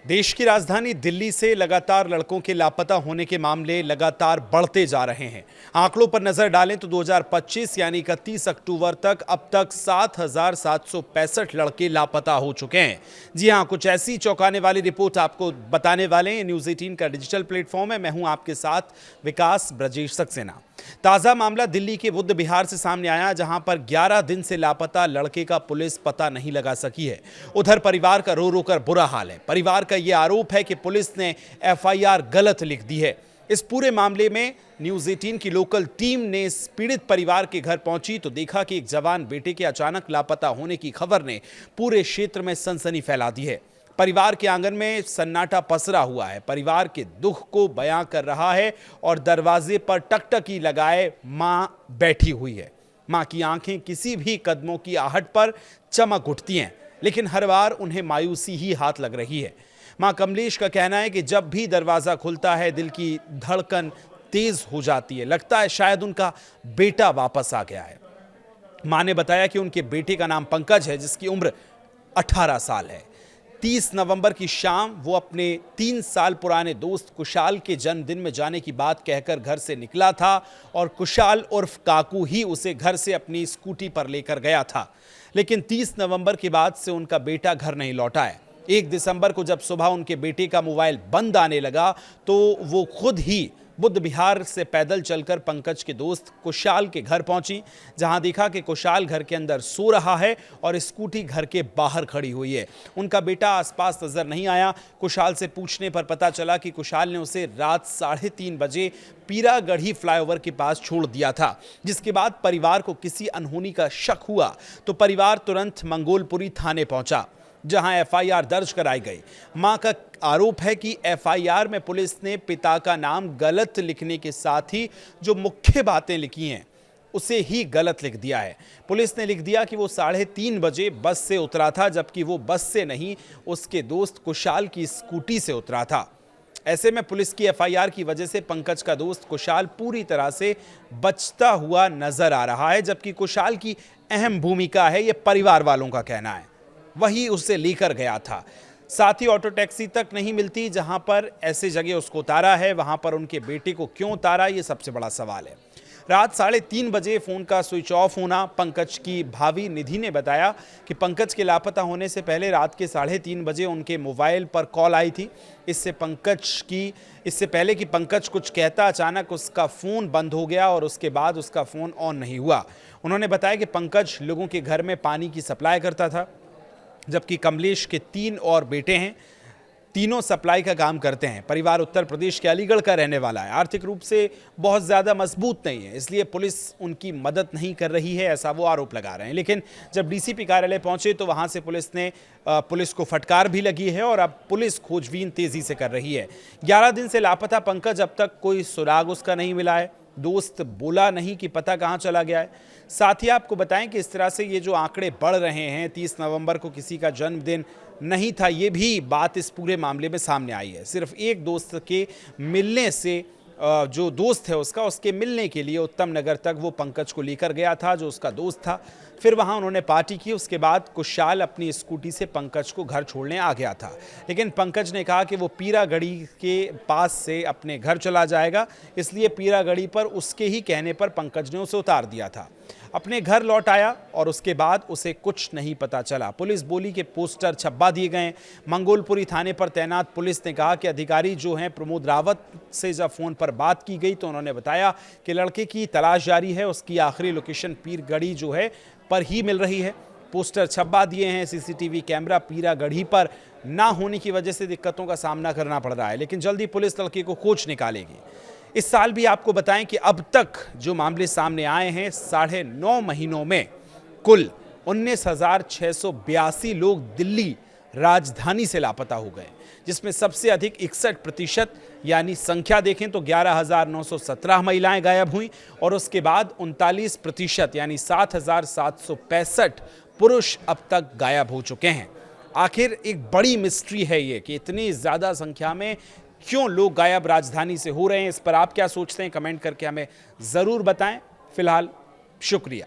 देश की राजधानी दिल्ली से लगातार लड़कों के लापता होने के मामले लगातार बढ़ते जा रहे हैं। आंकड़ों पर नजर डालें तो 2025 यानी 31 अक्टूबर तक अब तक 7,765 लड़के लापता हो चुके हैं। जी हां, कुछ ऐसी चौंकाने वाली रिपोर्ट आपको बताने वाले हैं। न्यूज़ 18 का डिजिटल प्लेटफॉर्म है। मैं हूं आपके साथ विकास ब्रजेश सक्सेना। ताजा मामला दिल्ली के बुद्ध विहार से सामने आया, जहां पर 11 दिन से लापता लड़के का पुलिस पता नहीं लगा सकी है। उधर परिवार का रो रो कर बुरा हाल है। परिवार का यह आरोप है कि पुलिस ने एफआईआर गलत लिख दी है। इस पूरे मामले में न्यूज़ 18 की लोकल टीम ने इस पीड़ित परिवार के घर पहुंची तो देखा कि एक जवान बेटे के अचानक लापता होने की खबर ने पूरे क्षेत्र में सनसनी फैला दी है। परिवार के आंगन में सन्नाटा पसरा हुआ है। परिवार के दुख को बयां कर रहा है और दरवाजे पर टकटकी लगाए मां बैठी हुई है। मां की आंखें किसी भी कदमों की आहट पर चमक उठती हैं, लेकिन हर बार उन्हें मायूसी ही हाथ लग रही है। मां कमलेश का कहना है कि जब भी दरवाजा खुलता है दिल की धड़कन तेज हो जाती है। लगता है शायद उनका बेटा वापस आ गया है। मां ने बताया कि उनके बेटे का नाम पंकज है, जिसकी उम्र 18 साल है। 30 नवंबर की शाम वो अपने 3 साल पुराने दोस्त कुशाल के जन्मदिन में जाने की बात कहकर घर से निकला था और कुशाल उर्फ काकू ही उसे घर से अपनी स्कूटी पर लेकर गया था। लेकिन 30 नवंबर के बाद से उनका बेटा घर नहीं लौटा है। 1 दिसंबर को जब सुबह उनके बेटे का मोबाइल बंद आने लगा तो वो खुद ही बुद्ध विहार से पैदल चलकर पंकज के दोस्त कुशाल के घर पहुंची, जहां देखा कि कुशाल घर के अंदर सो रहा है और स्कूटी घर के बाहर खड़ी हुई है। उनका बेटा आसपास नजर नहीं आया। कुशाल से पूछने पर पता चला कि कुशाल ने उसे रात 3:30 बजे पीरागढ़ी फ्लाईओवर के पास छोड़ दिया था। जिसके बाद परिवार को किसी अनहोनी का शक हुआ तो परिवार तुरंत मंगोलपुरी थाने पहुंचा, जहां एफआईआर दर्ज कराई गई। मां का आरोप है कि एफआईआर में पुलिस ने पिता का नाम गलत लिखने के साथ ही जो मुख्य बातें लिखी हैं उसे ही गलत लिख दिया है। पुलिस ने लिख दिया कि वो 3:30 बजे बस से उतरा था, जबकि वो बस से नहीं उसके दोस्त कुशाल की स्कूटी से उतरा था। ऐसे में पुलिस की एफआईआर की वजह से पंकज का दोस्त कुशाल पूरी तरह से बचता हुआ नजर आ रहा है, जबकि कुशाल की अहम भूमिका है, यह परिवार वालों का कहना है। वही उसे लेकर गया था। साथ ही ऑटो टैक्सी तक नहीं मिलती, जहां पर ऐसे जगह उसको उतारा है, वहां पर उनके बेटे को क्यों उतारा, ये सबसे बड़ा सवाल है। रात 3:30 बजे फोन का स्विच ऑफ होना। पंकज की भाभी निधि ने बताया कि पंकज के लापता होने से पहले रात के 3:30 बजे उनके मोबाइल पर कॉल आई थी। इससे पहले कि पंकज कुछ कहता, अचानक उसका फोन बंद हो गया और उसके बाद उसका फोन ऑन नहीं हुआ। उन्होंने बताया कि पंकज लोगों के घर में पानी की सप्लाई करता था, जबकि कमलेश के 3 और बेटे हैं। तीनों सप्लाई का काम करते हैं। परिवार उत्तर प्रदेश के अलीगढ़ का रहने वाला है। आर्थिक रूप से बहुत ज़्यादा मजबूत नहीं है, इसलिए पुलिस उनकी मदद नहीं कर रही है, ऐसा वो आरोप लगा रहे हैं। लेकिन जब डीसीपी कार्यालय पहुंचे तो वहां से पुलिस को फटकार भी लगी है और अब पुलिस खोजबीन तेजी से कर रही है। 11 दिन से लापता पंकज, अब तक कोई सुराग उसका नहीं मिला है। दोस्त बोला नहीं कि पता कहां चला गया है। साथ ही आपको बताएं कि इस तरह से ये जो आंकड़े बढ़ रहे हैं, 30 नवंबर को किसी का जन्मदिन नहीं था, ये भी बात इस पूरे मामले में सामने आई है। सिर्फ एक दोस्त के मिलने से, जो दोस्त है उसके मिलने के लिए उत्तम नगर तक वो पंकज को लेकर गया था, जो उसका दोस्त था। फिर वहां उन्होंने पार्टी की। उसके बाद कुशाल अपनी स्कूटी से पंकज को घर छोड़ने आ गया था, लेकिन पंकज ने कहा कि वो पीरागढ़ी के पास से अपने घर चला जाएगा, इसलिए पीरागढ़ी पर उसके ही कहने पर पंकज ने उसे उतार दिया था। अपने घर लौट आया और उसके बाद उसे कुछ नहीं पता चला। पुलिस बोली कि पोस्टर छपवा दिए गए। मंगोलपुरी थाने पर तैनात पुलिस ने कहा कि अधिकारी जो हैं प्रमोद रावत से जब फोन पर बात की गई तो उन्होंने बताया कि लड़के की तलाश जारी है। उसकी आखिरी लोकेशन पीरगढ़ी जो है पर ही मिल रही है। पोस्टर छपवा दिए हैं। सीसीटीवी कैमरा पीरागढ़ी पर ना होने की वजह से दिक्कतों का सामना करना पड़ रहा है, लेकिन जल्दी पुलिस लड़के को खोज निकालेगी। इस साल भी आपको बताएं कि अब तक जो मामले सामने आए हैं, 9.5 महीनों में कुल 19,682 लोग दिल्ली राजधानी से लापता हो गए, जिसमें सबसे अधिक 61% यानी संख्या देखें तो 11,917 महिलाएं गायब हुई और उसके बाद 39% यानी 7,765 पुरुष अब तक गायब हो चुके हैं। आखिर एक बड़ी मिस्ट्री है ये कि इतनी ज़्यादा संख्या में क्यों लोग गायब राजधानी से हो रहे हैं। इस पर आप क्या सोचते हैं, कमेंट करके हमें ज़रूर बताएं। फिलहाल शुक्रिया।